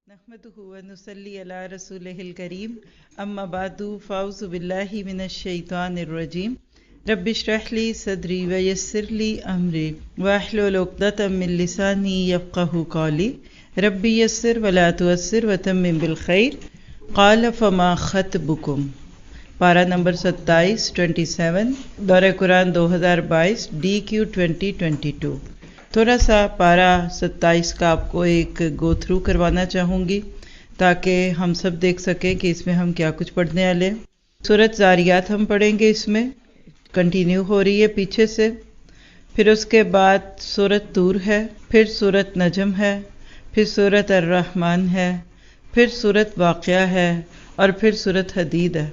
نحمده ونصلي على رسوله الكريم اما بعد فاعوذ بالله من الشيطان الرجيم رب اشرح لي صدري ويسر لي امري واحلل عقدة من لساني يفقهوا قولي ربي يسر ولا تعسر وتمم بالخير قال فما خطبكم پارہ نمبر 27 دورہ قرآن 2022 DQ 2022۔ تھوڑا سا پارہ 27 کا آپ کو ایک گو تھرو کروانا چاہوں گی تاکہ ہم سب دیکھ سکیں کہ اس میں ہم کیا کچھ پڑھنے والے ہیں۔ سورۃ زاریات ہم پڑھیں گے، اس میں کنٹینیو ہو رہی ہے پیچھے سے، پھر اس کے بعد سورۃ طور ہے، پھر سورۃ نجم ہے، پھر سورۃ الرحمن ہے، پھر سورۃ واقعہ ہے اور پھر سورۃ حدید ہے۔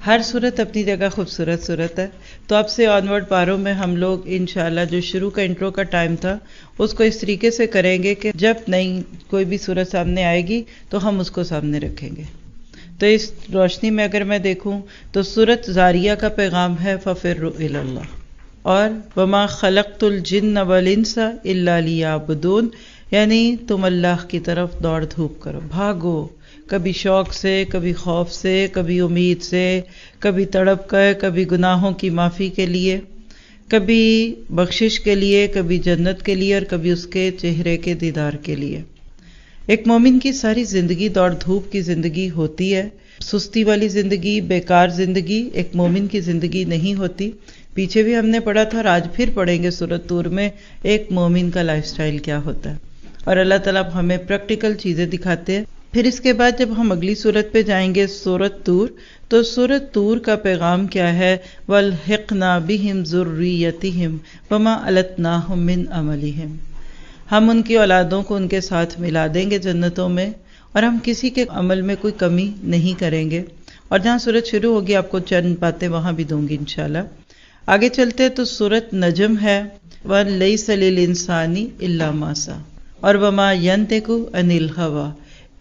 ہر صورت اپنی جگہ خوبصورت صورت ہے، تو اب سے آنورڈ پاروں میں ہم لوگ انشاءاللہ جو شروع کا انٹرو کا ٹائم تھا اس کو اس طریقے سے کریں گے کہ جب نئی کوئی بھی صورت سامنے آئے گی تو ہم اس کو سامنے رکھیں گے۔ تو اس روشنی میں اگر میں دیکھوں تو سورۃ زاریہ کا پیغام ہے فَفِرُّوا إِلَى اللَّهِ، اور وَمَا خَلَقْتُ الْجِنَّ وَالْإِنسَ إِلَّا لِيَعْبُدُونِ، یعنی تم اللہ کی طرف دوڑ دھوپ کرو، بھاگو، کبھی شوق سے، کبھی خوف سے، کبھی امید سے، کبھی تڑپ کر، کبھی گناہوں کی معافی کے لیے، کبھی بخشش کے لیے، کبھی جنت کے لیے اور کبھی اس کے چہرے کے دیدار کے لیے۔ ایک مومن کی ساری زندگی دوڑ دھوپ کی زندگی ہوتی ہے، سستی والی زندگی، بیکار زندگی ایک مومن کی زندگی نہیں ہوتی۔ پیچھے بھی ہم نے پڑھا تھا اور آج پھر پڑھیں گے سورۃ طور میں ایک مومن کا لائف سٹائل کیا ہوتا ہے، اور اللہ تعالیٰ ہمیں پریکٹیکل چیزیں دکھاتے ہیں۔ پھر اس کے بعد جب ہم اگلی سورت پہ جائیں گے سورۃ طور، تو سورۃ طور کا پیغام کیا ہے؟ وَالْحِقْنَا بِهِمْ ذُرِّيَّتِهِمْ وَمَا أَلَتْنَاهُمْ مِنْ عَمَلِهِمْ، ہم ان کی اولادوں کو ان کے ساتھ ملا دیں گے جنتوں میں، اور ہم کسی کے عمل میں کوئی کمی نہیں کریں گے۔ اور جہاں سورت شروع ہوگی آپ کو چند باتیں وہاں بھی دوں گی انشاءاللہ۔ آگے چلتے تو سورۃ نجم ہے، وَلَيْسَ لِلْإِنسَانِ إِلَّا مَا سَعَىٰ، اور وَمَا يَنطِقُ عَنِ الْهَوَىٰ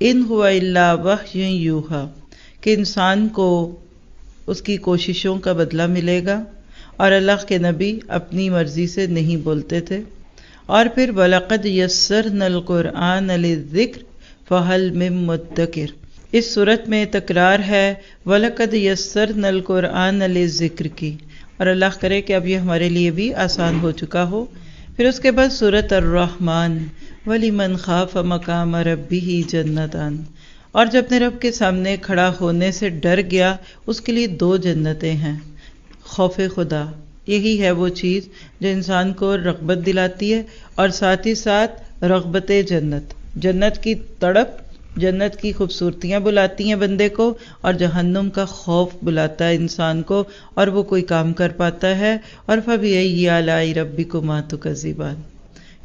ان ہوا الا وحی یوحیٰ، کہ انسان کو اس کی کوششوں کا بدلہ ملے گا، اور اللہ کے نبی اپنی مرضی سے نہیں بولتے تھے۔ اور پھر وَلَقَدْ يَسَّرْنَا الْقُرْآنَ لِلذِّكْرِ فَهَلْ مِن مُدَّكِرٍ، اس صورت میں تکرار ہے وَلَقَدْ يَسَّرْنَا الْقُرْآنَ لِلذِّكْرِ کی، اور اللہ کرے کہ اب یہ ہمارے لیے بھی آسان ہو چکا ہو۔ پھر اس کے بعد سورۃ الرحمن وَلِمَنْ خَافَ مَقَامَ رَبِّهِ جَنَّتَانِ، اور جو اپنے رب کے سامنے کھڑا ہونے سے ڈر گیا اس کے لیے 2 جنتیں ہیں۔ خوف خدا، یہی ہے وہ چیز جو انسان کو رغبت دلاتی ہے، اور ساتھ ہی ساتھ رغبت جنت، جنت کی تڑپ، جنت کی خوبصورتیاں بلاتی ہیں بندے کو، اور جہنم کا خوف بلاتا ہے انسان کو، اور وہ کوئی کام کر پاتا ہے۔ اور فَبِأَيِّ آلَاءِ رَبِّكُمَا تُكَذِّبَانِ،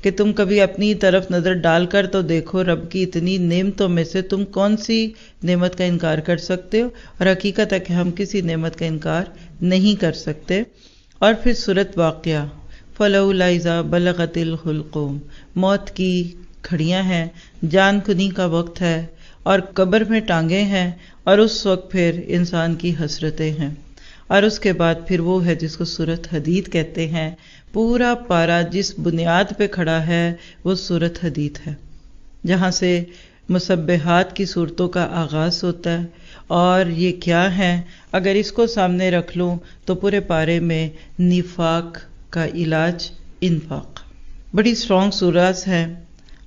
کہ تم کبھی اپنی طرف نظر ڈال کر تو دیکھو رب کی اتنی نعمتوں میں سے تم کون سی نعمت کا انکار کر سکتے ہو، اور حقیقت ہے کہ ہم کسی نعمت کا انکار نہیں کر سکتے۔ اور پھر سورۃ واقعہ فَلَوْلَا إِذَا بَلَغَتِ الْحُلْقُومَ، موت کی گھڑیاں ہیں، جان کنی کا وقت ہے، اور قبر میں ٹانگیں ہیں، اور اس وقت پھر انسان کی حسرتیں ہیں۔ اور اس کے بعد پھر وہ ہے جس کو سورۃ حدید کہتے ہیں۔ پورا پارہ جس بنیاد پہ کھڑا ہے وہ سورۃ حدید ہے، جہاں سے مسبحات کی صورتوں کا آغاز ہوتا ہے۔ اور یہ کیا ہیں؟ اگر اس کو سامنے رکھ لوں تو پورے پارے میں نفاق کا علاج انفاق، بڑی سٹرونگ سورت ہیں۔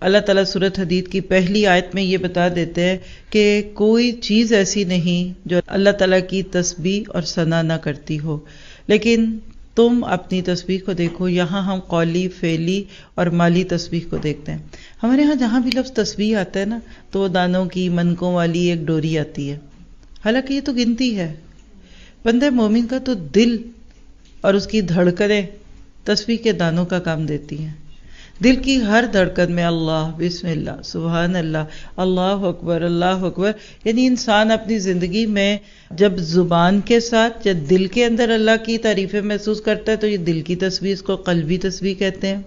اللہ تعالیٰ سورۃ حدید کی پہلی آیت میں یہ بتا دیتے ہیں کہ کوئی چیز ایسی نہیں جو اللہ تعالیٰ کی تسبیح اور ثنا نہ کرتی ہو، لیکن تم اپنی تسبیح کو دیکھو۔ یہاں ہم قولی، فعلی اور مالی تسبیح کو دیکھتے ہیں۔ ہمارے ہاں جہاں بھی لفظ تسبیح آتا ہے نا تو وہ دانوں کی، منکوں والی ایک ڈوری آتی ہے، حالانکہ یہ تو گنتی ہے۔ بندہ مومن کا تو دل اور اس کی دھڑکنیں تسبیح کے دانوں کا کام دیتی ہیں۔ دل کی ہر دھڑکن میں اللہ، بسم اللہ، سبحان اللہ، اللہ اکبر، اللہ اکبر، یعنی انسان اپنی زندگی میں جب زبان کے ساتھ یا دل کے اندر اللہ کی تعریفیں محسوس کرتا ہے تو یہ دل کی تسبیح، اس کو قلبی تسبیح کہتے ہیں۔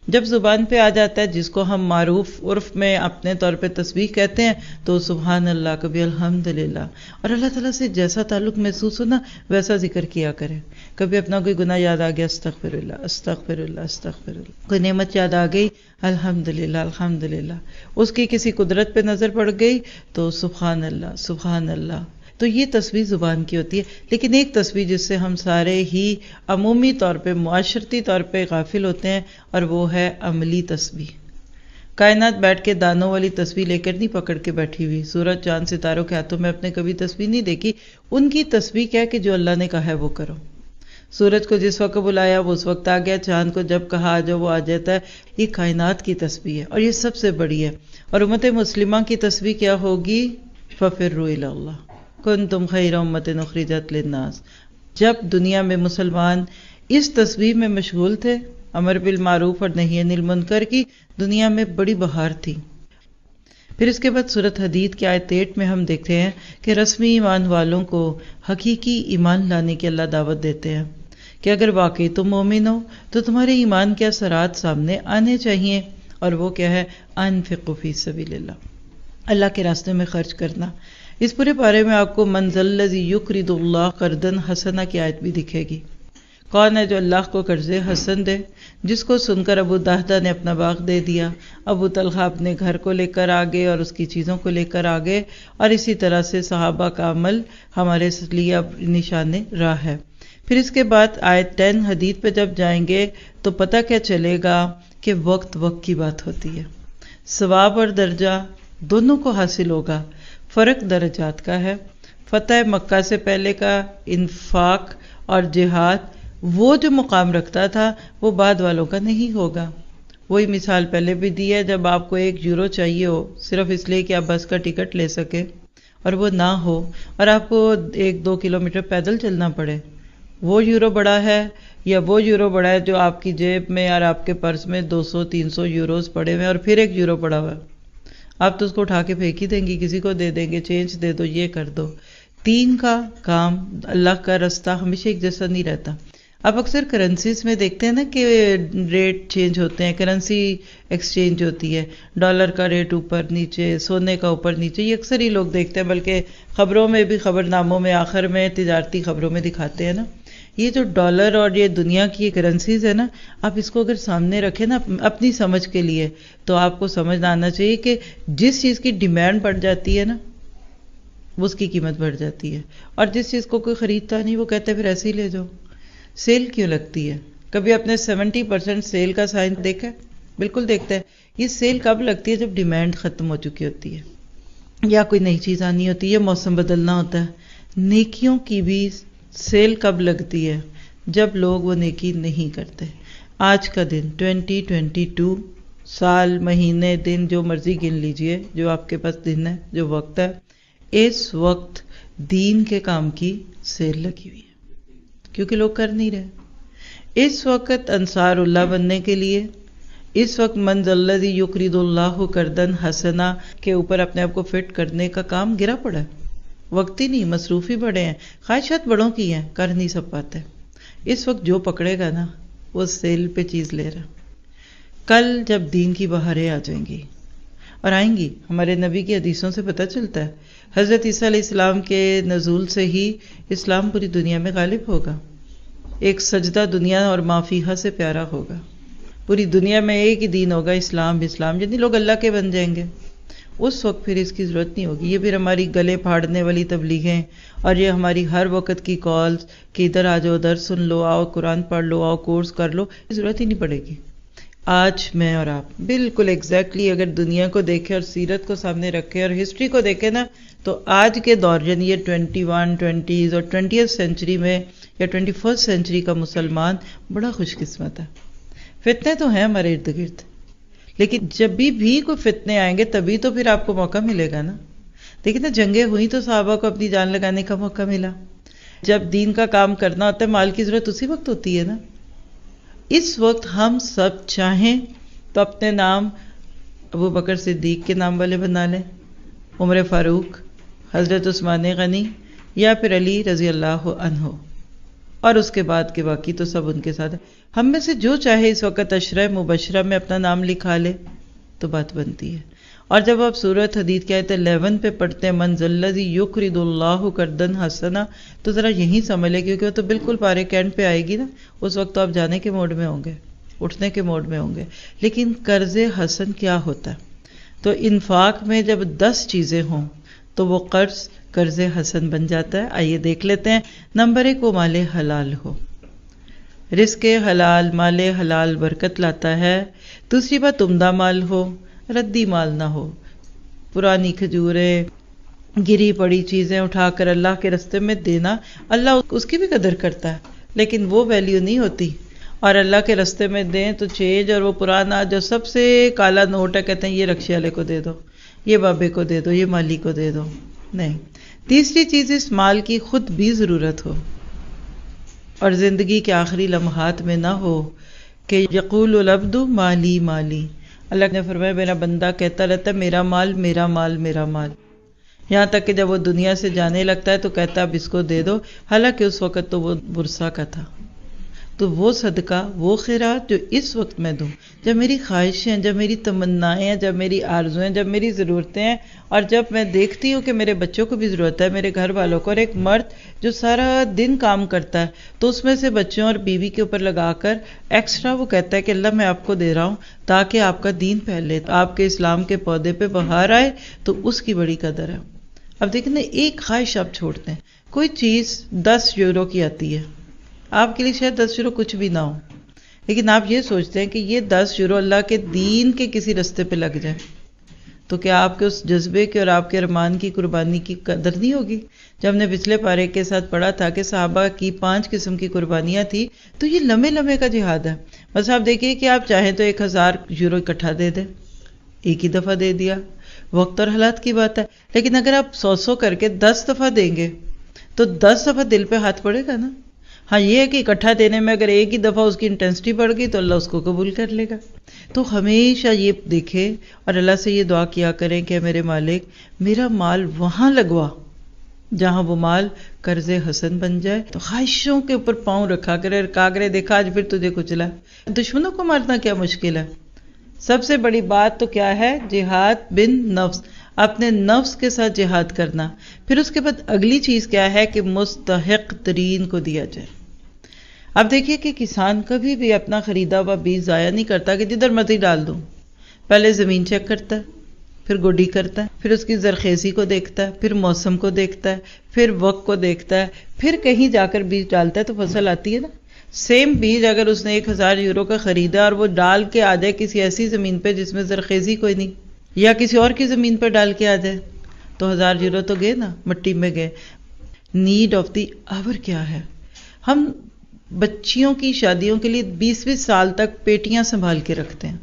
جب زبان پہ آ جاتا ہے جس کو ہم معروف عرف میں اپنے طور پہ تسبیح کہتے ہیں تو سبحان اللہ، کبھی الحمدللہ، اور اللہ تعالیٰ سے جیسا تعلق محسوس ہونا ویسا ذکر کیا کریں. کبھی اپنا کوئی گناہ یاد آ گیا، استغفر اللہ استغفر اللہ استغفر اللہ. کوئی نعمت یاد آ گئی، الحمدللہ الحمدللہ. اس کی کسی قدرت پہ نظر پڑ گئی تو سبحان اللہ سبحان اللہ. تو یہ تسبیح زبان کی ہوتی ہے. لیکن ایک تسبیح جس سے ہم سارے ہی عمومی طور پہ معاشرتی طور پہ غافل ہوتے ہیں، اور وہ ہے عملی تسبیح. کائنات بیٹھ کے دانوں والی تسبیح لے کر نہیں پکڑ کے بیٹھی ہوئی. سورج چاند ستاروں کے ہاتھوں میں اپنے کبھی تسبیح نہیں دیکھی. ان کی تسبیح کیا ہے کہ جو اللہ نے کہا ہے وہ کرو. سورج کو جس وقت بلایا وہ اس وقت آ گیا، چاند کو جب کہا آ جاؤ وہ آ جاتا ہے. یہ کائنات کی تسبیح ہے اور یہ سب سے بڑی ہے. اور امت مسلمہ کی تسبیح کیا ہوگی؟ فَفِرُّوا إِلَى اللَّهِ كُنتُمْ خَيْرَ أُمَّةٍ أُخْرِجَتْ لِلنَّاسِ. جب دنیا میں مسلمان اس تسبیح میں مشغول تھے، امر بالمعروف اور نہی عن المنکر کی، دنیا میں بڑی بہار تھی. پھر اس کے بعد سورۃ حدید کی آیت 8 میں ہم دیکھتے ہیں کہ رسمی ایمان والوں کو حقیقی ایمان لانے کی اللہ دعوت دیتے ہیں کہ اگر واقعی تم مومن ہو تو تمہارے ایمان کے اثرات سامنے آنے چاہیے. اور وہ کیا ہے؟ انفقوا فی سبیل اللہ، اللہ کے راستے میں خرچ کرنا. اس پورے بارے میں آپ کو من ذا الذی یقرض اللہ قرضا حسنا کی آیت بھی دکھے گی. کون ہے جو اللہ کو قرض حسن دے؟ جس کو سن کر ابو دہدہ نے اپنا باغ دے دیا، ابو طلحہ اپنے گھر کو لے کر آگے اور اس کی چیزوں کو لے کر آگے، اور اسی طرح سے صحابہ کا عمل ہمارے لیے اب نشان راہ ہے. پھر اس کے بعد آیت 10 حدید پہ جب جائیں گے تو پتہ کیا چلے گا کہ وقت کی بات ہوتی ہے. ثواب اور درجہ دونوں کو حاصل ہوگا، فرق درجات کا ہے. فتح مکہ سے پہلے کا انفاق اور جہاد وہ جو مقام رکھتا تھا وہ بعد والوں کا نہیں ہوگا. وہی مثال پہلے بھی دی ہے، جب آپ کو 1 یورو چاہیے ہو صرف اس لیے کہ آپ بس کا ٹکٹ لے سکے اور وہ نہ ہو، اور آپ کو 1-2 کلومیٹر پیدل چلنا پڑے، وہ یورو بڑا ہے یا وہ یورو بڑا ہے جو آپ کی جیب میں اور آپ کے پرس میں 200-300 یوروز پڑے ہوئے اور پھر 1 یورو پڑا ہوا ہے؟ آپ تو اس کو اٹھا کے پھینک ہی دیں گی، کسی کو دے دیں گے، چینج دے دو، یہ کر دو. دین کا کام، اللہ کا راستہ ہمیشہ ایک جیسا نہیں رہتا. آپ اکثر کرنسیز میں دیکھتے ہیں نا کہ ریٹ چینج ہوتے ہیں، کرنسی ایکسچینج ہوتی ہے، ڈالر کا ریٹ اوپر نیچے، سونے کا اوپر نیچے. یہ اکثر ہی لوگ دیکھتے ہیں، بلکہ خبروں میں بھی، خبر ناموں میں آخر میں تجارتی خبروں میں دکھاتے ہیں نا. یہ جو ڈالر اور یہ دنیا کی کرنسیز ہے نا، آپ اس کو اگر سامنے رکھیں نا اپنی سمجھ کے لیے، تو آپ کو سمجھ آنا چاہیے کہ جس چیز کی ڈیمانڈ بڑھ جاتی ہے نا اس کی قیمت بڑھ جاتی ہے، اور جس چیز کو کوئی خریدتا نہیں وہ کہتے ہیں پھر ایسے ہی لے جاؤ. سیل کیوں لگتی ہے؟ کبھی اپنے 70% سیل کا سائن دیکھا ہے؟ بالکل دیکھتے ہیں. یہ سیل کب لگتی ہے؟ جب ڈیمانڈ ختم ہو چکی ہوتی ہے یا کوئی نئی چیز آنی ہوتی ہے یا موسم بدلنا ہوتا ہے. نیکیوں کی بھی سیل کب لگتی ہے؟ جب لوگ وہ نیکی نہیں کرتے. آج کا دن 2022، سال، مہینے، دن جو مرضی گن لیجئے، جو آپ کے پاس دن ہے، جو وقت ہے، اس وقت دین کے کام کی سیل لگی ہوئی ہے کیونکہ لوگ کر نہیں رہے. اس وقت انصار اللہ بننے کے لیے، اس وقت من ذا الذی یقرض اللہ قرضا حسنا کے اوپر اپنے آپ کو فٹ کرنے کا کام گرا پڑا ہے. وقت ہی نہیں، مصروفی بڑے ہیں، خواہشات بڑوں کی ہیں، کر نہیں سب پاتے. اس وقت جو پکڑے گا نا وہ سیل پہ چیز لے رہا. کل جب دین کی بہاریں آ جائیں گی اور آئیں گی، ہمارے نبی کی حدیثوں سے پتہ چلتا ہے حضرت عیسیٰ علیہ السلام کے نزول سے ہی اسلام پوری دنیا میں غالب ہوگا. ایک سجدہ دنیا اور ما فیہا سے پیارا ہوگا. پوری دنیا میں ایک ہی دین ہوگا، اسلام. اسلام یعنی لوگ اللہ کے بن جائیں گے. اس وقت پھر اس کی ضرورت نہیں ہوگی. یہ پھر ہماری گلے پھاڑنے والی تبلیغیں اور یہ ہماری ہر وقت کی کالز کہ ادھر آ جاؤ، ادھر سن لو، آؤ قرآن پڑھ لو، آؤ کورس کر لو، ضرورت ہی نہیں پڑے گی. آج میں اور آپ بالکل ایگزیکٹلی اگر دنیا کو دیکھیں اور سیرت کو سامنے رکھیں اور ہسٹری کو دیکھیں نا، تو آج کے دور یعنی یہ 20s اور 20th سینچری میں یا 21st سینچری کا مسلمان بڑا خوش قسمت ہے. فتنے تو ہیں ہمارے ارد گرد، لیکن جب بھی کوئی فتنے آئیں گے تبھی تو پھر آپ کو موقع ملے گا نا. دیکھیں نا، جنگیں ہوئی تو صحابہ کو اپنی جان لگانے کا موقع ملا. جب دین کا کام کرنا ہوتا ہے مال کی ضرورت اسی وقت ہوتی ہے نا. اس وقت ہم سب چاہیں تو اپنے نام ابو بکر صدیق کے نام والے بنا لیں، عمر فاروق، حضرت عثمان غنی یا پھر علی رضی اللہ عنہ. اور اس کے بعد کے باقی تو سب ان کے ساتھ ہے. ہم میں سے جو چاہے اس وقت عشرہ مبشرہ میں اپنا نام لکھا لے تو بات بنتی ہے. اور جب آپ سورۃ حدید کی آیت 11 پہ پڑھتے ہیں من ذا الذی یقرض اللہ قرضا حسنا، تو ذرا یہی سمجھ لیں، کیونکہ وہ تو بالکل پارے کینڈ پہ آئے گی نا. اس وقت تو آپ جانے کے موڈ میں ہوں گے، اٹھنے کے موڈ میں ہوں گے. لیکن قرض حسن کیا ہوتا ہے؟ تو انفاق میں جب 10 چیزیں ہوں تو وہ قرض حسن بن جاتا ہے. آئیے دیکھ لیتے ہیں. نمبر 1، وہ مال حلال ہو. رزق حلال، مال حلال برکت لاتا ہے. دوسری بات، عمدہ مال ہو، ردی مال نہ ہو. پرانی کھجوریں، گری پڑی چیزیں اٹھا کر اللہ کے راستے میں دینا، اللہ اس کی بھی قدر کرتا ہے لیکن وہ ویلیو نہیں ہوتی. اور اللہ کے راستے میں دیں تو چینج اور وہ پرانا جو سب سے کالا نوٹ ہے کہتے ہیں یہ رکشے والے کو دے دو، یہ بابے کو دے دو، یہ مالی کو دے دو. نہیں. تیسری چیز، اس مال کی خود بھی ضرورت ہو اور زندگی کے آخری لمحات میں نہ ہو کہ یقول العبد مالی مالی. اللہ نے فرمایا میرا بندہ کہتا رہتا ہے میرا مال میرا مال میرا مال، یہاں تک کہ جب وہ دنیا سے جانے لگتا ہے تو کہتا اب اس کو دے دو، حالانکہ اس وقت تو وہ برسا کا تھا. تو وہ صدقہ، وہ خیرات جو اس وقت میں دوں، جب میری خواہشیں، جب میری تمنائیں ہیں، جب میری آرزویں، جب میری ضرورتیں ہیں، اور جب میں دیکھتی ہوں کہ میرے بچوں کو بھی ضرورت ہے، میرے گھر والوں کو، اور ایک مرد جو سارا دن کام کرتا ہے تو اس میں سے بچوں اور بیوی کے اوپر لگا کر ایکسٹرا وہ کہتا ہے کہ اللہ میں آپ کو دے رہا ہوں تاکہ آپ کا دین پھیلے، آپ کے اسلام کے پودے پہ بہار آئے، تو اس کی بڑی قدر ہے. اب دیکھیں نا، ایک خواہش آپ چھوڑتے ہیں، کوئی چیز 10 یورو کی آتی ہے، آپ کے لیے شاید 10 یورو کچھ بھی نہ ہو، لیکن آپ یہ سوچتے ہیں کہ یہ 10 یورو اللہ کے دین کے کسی رستے پہ لگ جائے، تو کیا آپ کے اس جذبے کے اور آپ کے ارمان کی قربانی کی قدر نہیں ہوگی؟ جب ہم نے پچھلے پارے کے ساتھ پڑھا تھا کہ صحابہ کی 5 قسم کی قربانیاں تھی، تو یہ لمحے لمحے کا جہاد ہے. بس آپ دیکھیے کہ آپ چاہیں تو 1000 یورو اکٹھا دے دیں، ایک ہی دفعہ دے دیا، وقت اور حالات کی بات ہے. لیکن اگر آپ 100 کر کے 10 دفعہ دیں گے تو 10 دفعہ دل پہ ہاتھ پڑے گا نا. ہاں یہ ہے کہ اکٹھا دینے میں اگر ایک ہی دفعہ اس کی انٹینسٹی بڑھ گئی تو اللہ اس کو قبول کر لے گا. تو ہمیشہ یہ دیکھیں اور اللہ سے یہ دعا کیا کریں کہ میرے مالک میرا مال وہاں لگوا جہاں وہ مال قرض حسن بن جائے. تو خواہشوں کے اوپر پاؤں رکھا کرے، کاغرے دیکھا آج پھر تجھے کچلا. دشمنوں کو مارنا کیا مشکل ہے؟ سب سے بڑی بات تو کیا ہے؟ جہاد بن نفس، اپنے نفس کے ساتھ جہاد کرنا. پھر اس کے بعد اگلی چیز کیا ہے کہ مستحق ترین کو دیا جائے. اب دیکھیے کہ کسان کبھی بھی اپنا خریدا ہوا بیج ضائع نہیں کرتا کہ جدھر مرضی ڈال دوں. پہلے زمین چیک کرتا ہے، پھر گوڈی کرتا ہے، پھر اس کی زرخیزی کو دیکھتا ہے، پھر موسم کو دیکھتا ہے، پھر وقت کو دیکھتا ہے، پھر کہیں جا کر بیج ڈالتا ہے تو فصل آتی ہے نا. سیم بیج اگر اس نے 1000 یورو کا خریدا اور وہ ڈال کے آ جائے کسی ایسی زمین پہ جس میں زرخیزی کوئی نہیں، یا کسی اور کی زمین پہ ڈال کے آ جائے، تو 1000 یورو تو گئے نا، مٹی میں گئے. نیڈ آف دی آور کیا ہے؟ ہم بچیوں کی شادیوں کے لیے 20-20 سال تک پیٹیاں سنبھال کے رکھتے ہیں،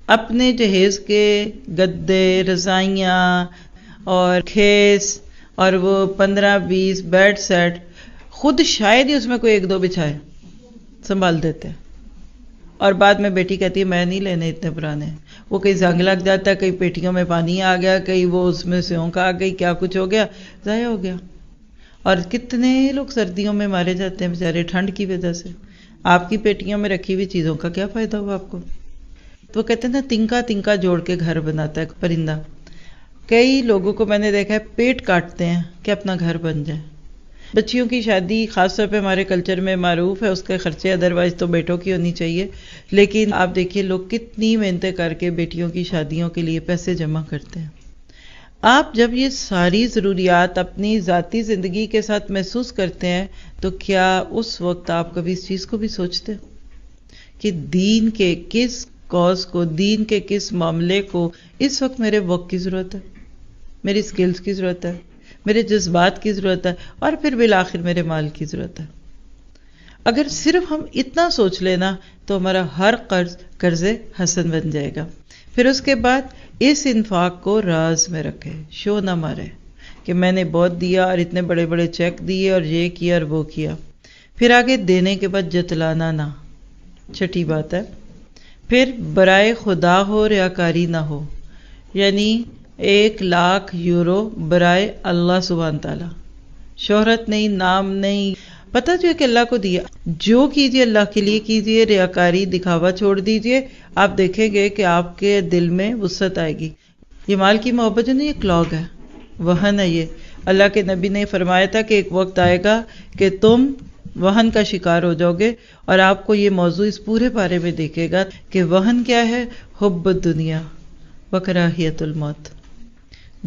اپنے جہیز کے گدے، رضائیاں اور کھیس اور وہ 15-20 بیڈ سیٹ، خود شاید ہی اس میں کوئی 1-2 بچھائے، سنبھال دیتے ہیں. اور بعد میں بیٹی کہتی ہے میں نہیں لینے اتنے پرانے. وہ کہیں زنگ لگ جاتا ہے، کہیں پیٹیوں میں پانی آ گیا، کہیں وہ اس میں سیونک آ گئی، کیا کچھ ہو گیا، ضائع ہو گیا. اور کتنے لوگ سردیوں میں مارے جاتے ہیں بیچارے ٹھنڈ کی وجہ سے. آپ کی پیٹیوں میں رکھی ہوئی چیزوں کا کیا فائدہ ہوا آپ کو؟ تو وہ کہتے ہیں نا تنکا تنکا جوڑ کے گھر بناتا ہے پرندہ. کئی لوگوں کو میں نے دیکھا ہے پیٹ کاٹتے ہیں کہ اپنا گھر بن جائے. بچیوں کی شادی خاص طور پہ ہمارے کلچر میں معروف ہے، اس کے خرچے ادروائز تو بیٹوں کی ہونی چاہیے، لیکن آپ دیکھیے لوگ کتنی محنتیں کر کے بیٹیوں کی شادیوں کے لیے پیسے جمع کرتے ہیں. آپ جب یہ ساری ضروریات اپنی ذاتی زندگی کے ساتھ محسوس کرتے ہیں تو کیا اس وقت آپ کبھی اس چیز کو بھی سوچتے کہ دین کے کس کاز کو، دین کے کس معاملے کو اس وقت میرے وقت کی ضرورت ہے، میری سکلز کی ضرورت ہے، میرے جذبات کی ضرورت ہے، اور پھر بالآخر میرے مال کی ضرورت ہے. اگر صرف ہم اتنا سوچ لینا تو ہمارا ہر قرض حسن بن جائے گا. پھر اس کے بعد اس انفاق کو راز میں رکھے، شو نہ مارے کہ میں نے بہت دیا اور اتنے بڑے بڑے چیک دیے اور یہ کیا اور وہ کیا. پھر آگے دینے کے بعد جتلانا نہ، چھٹی بات ہے. پھر برائے خدا ہو، ریاکاری نہ ہو، یعنی 1,00,000 یورو برائے اللہ سبحانہ تعالیٰ، شہرت نہیں، نام نہیں، پتہ جو ہے کہ اللہ کو دیا، جو کیجیے اللہ کے لیے کیجیے، ریاکاری دکھاوا چھوڑ دیجیے، آپ دیکھیں گے کہ آپ کے دل میں وسعت آئے گی۔ یہ مال کی محبت جو نہیں، یہ کلاگ ہے، وہن ہے۔ یہ اللہ کے نبی نے فرمایا تھا کہ ایک وقت آئے گا کہ تم وہن کا شکار ہو جاؤ گے، اور آپ کو یہ موضوع اس پورے بارے میں دیکھے گا کہ وہن کیا ہے، حب الدنیا و کراہیت الموت،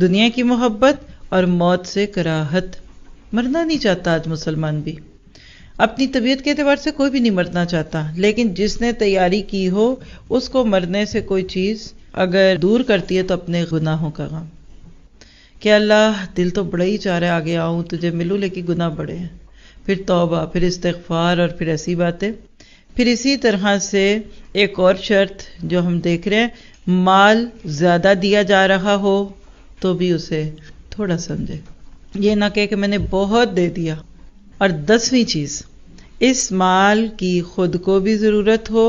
دنیا کی محبت اور موت سے کراہت۔ مرنا نہیں چاہتا آج مسلمان بھی، اپنی طبیعت کے اعتبار سے کوئی بھی نہیں مرنا چاہتا، لیکن جس نے تیاری کی ہو اس کو مرنے سے کوئی چیز اگر دور کرتی ہے تو اپنے گناہوں کا غم، کہ اللہ دل تو بڑا ہی چاہ رہا ہے آگے آؤں تجھے ملوں، لیکن گناہ بڑے ہیں، پھر توبہ، پھر استغفار، اور پھر ایسی باتیں۔ پھر اسی طرح سے ایک اور شرط جو ہم دیکھ رہے ہیں، مال زیادہ دیا جا رہا ہو تو بھی اسے تھوڑا سمجھے، یہ نہ کہ میں نے بہت دے دیا۔ اور 10ویں چیز، اس مال کی خود کو بھی ضرورت ہو،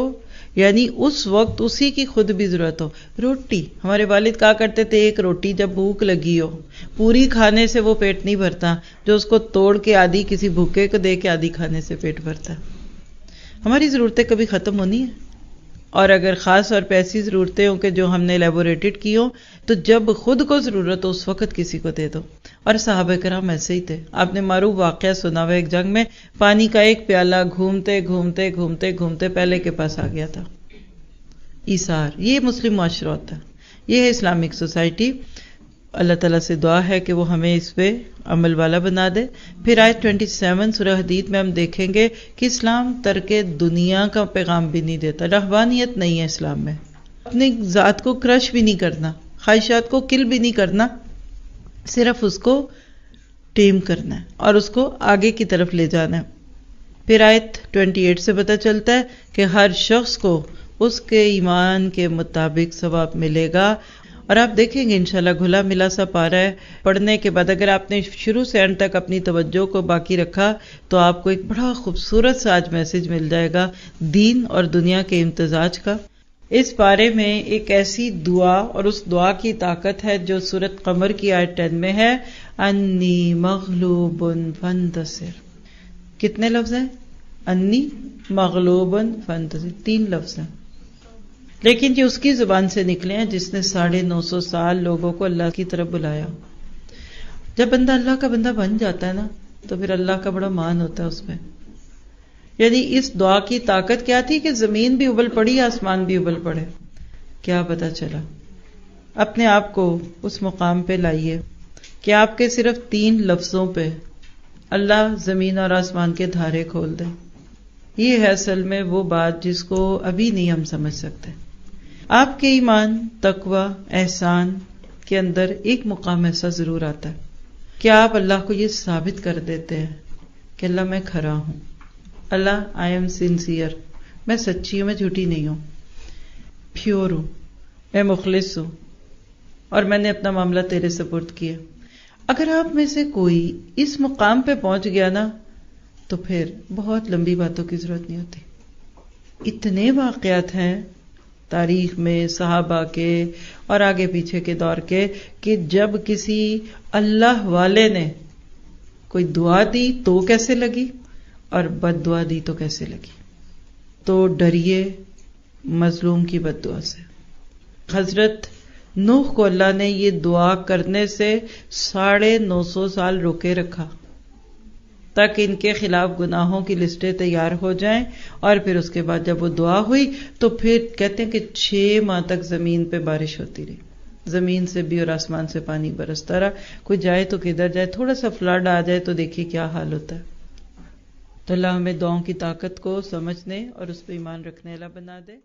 یعنی اس وقت اسی کی خود بھی ضرورت ہو۔ روٹی، ہمارے والد کہا کرتے تھے ایک روٹی جب بھوک لگی ہو، پوری کھانے سے وہ پیٹ نہیں بھرتا، جو اس کو توڑ کے آدھی کسی بھوکے کو دے کے آدھی کھانے سے پیٹ بھرتا ہے۔ ہماری ضرورتیں کبھی ختم ہونی ہیں، اور اگر خاص طور پہ ایسی ضرورتیں ہوں کہ جو ہم نے لیبوریٹڈ کی ہوں، تو جب خود کو ضرورت ہو اس وقت کسی کو دے دو۔ اور صحابہ کرام ایسے ہی تھے۔ آپ نے معروف واقعہ سنا ہوا، ایک جنگ میں پانی کا ایک پیالہ گھومتے گھومتے گھومتے گھومتے پہلے کے پاس آ گیا تھا۔ ایثار، یہ مسلم معاشرہ ہوتا ہے، یہ ہے اسلامک سوسائٹی۔ اللہ تعالیٰ سے دعا ہے کہ وہ ہمیں اس پہ عمل والا بنا دے۔ پھر آیت 27 سورہ حدید میں ہم دیکھیں گے کہ اسلام ترک دنیا کا پیغام بھی نہیں دیتا، رہبانیت نہیں ہے اسلام میں، اپنی ذات کو کرش بھی نہیں کرنا، خواہشات کو کل بھی نہیں کرنا، صرف اس کو ٹیم کرنا ہے اور اس کو آگے کی طرف لے جانا ہے۔ پھر آیت 28 سے پتہ چلتا ہے کہ ہر شخص کو اس کے ایمان کے مطابق ثواب ملے گا۔ اور آپ دیکھیں گے انشاءاللہ گھلا ملا سا پارا ہے، پڑھنے کے بعد اگر آپ نے شروع سے اینڈ تک اپنی توجہ کو باقی رکھا تو آپ کو ایک بڑا خوبصورت سا آج میسج مل جائے گا دین اور دنیا کے امتزاج کا۔ اس بارے میں ایک ایسی دعا اور اس دعا کی طاقت ہے جو سورۃ قمر کی آیت 10 میں ہے، انی مغلوب فانتصر۔ کتنے لفظ ہیں؟ انی مغلوب فانتصر، 3 لفظ ہیں، لیکن یہ اس کی زبان سے نکلے ہیں جس نے 950 سال لوگوں کو اللہ کی طرف بلایا۔ جب بندہ اللہ کا بندہ بن جاتا ہے نا تو پھر اللہ کا بڑا مان ہوتا ہے اس میں۔ یعنی اس دعا کی طاقت کیا تھی کہ زمین بھی ابل پڑی، آسمان بھی ابل پڑے۔ کیا پتا چلا؟ اپنے آپ کو اس مقام پہ لائیے کہ آپ کے صرف 3 لفظوں پہ اللہ زمین اور آسمان کے دھارے کھول دے۔ یہ ہے اصل میں وہ بات جس کو ابھی نہیں ہم سمجھ سکتے۔ آپ کے ایمان، تقوی، احسان کے اندر ایک مقام ایسا ضرور آتا ہے کہ آپ اللہ کو یہ ثابت کر دیتے ہیں کہ اللہ میں کھرا ہوں، اللہ آئی ایم سنسیئر، میں سچی ہوں، میں جھوٹی نہیں ہوں، پیور ہوں، میں مخلص ہوں، اور میں نے اپنا معاملہ تیرے سپرد کیا۔ اگر آپ میں سے کوئی اس مقام پہ پہنچ گیا نا تو پھر بہت لمبی باتوں کی ضرورت نہیں ہوتی۔ اتنے واقعات ہیں تاریخ میں صحابہ کے اور آگے پیچھے کے دور کے کہ جب کسی اللہ والے نے کوئی دعا دی تو کیسے لگی اور بد دعا دی تو کیسے لگی۔ تو ڈریے مظلوم کی بد دعا سے۔ حضرت نوح کو اللہ نے یہ دعا کرنے سے 950 سال روکے رکھا تاکہ ان کے خلاف گناہوں کی لسٹیں تیار ہو جائیں، اور پھر اس کے بعد جب وہ دعا ہوئی تو پھر کہتے ہیں کہ 6 ماہ تک زمین پہ بارش ہوتی رہی، زمین سے بھی اور آسمان سے پانی برستا رہا۔ کوئی جائے تو کدھر جائے، تھوڑا سا فلڈ آ جائے تو دیکھیے کیا حال ہوتا ہے۔ تو اللہ ہمیں دعاؤں کی طاقت کو سمجھنے اور اس پہ ایمان رکھنے والا بنا دے۔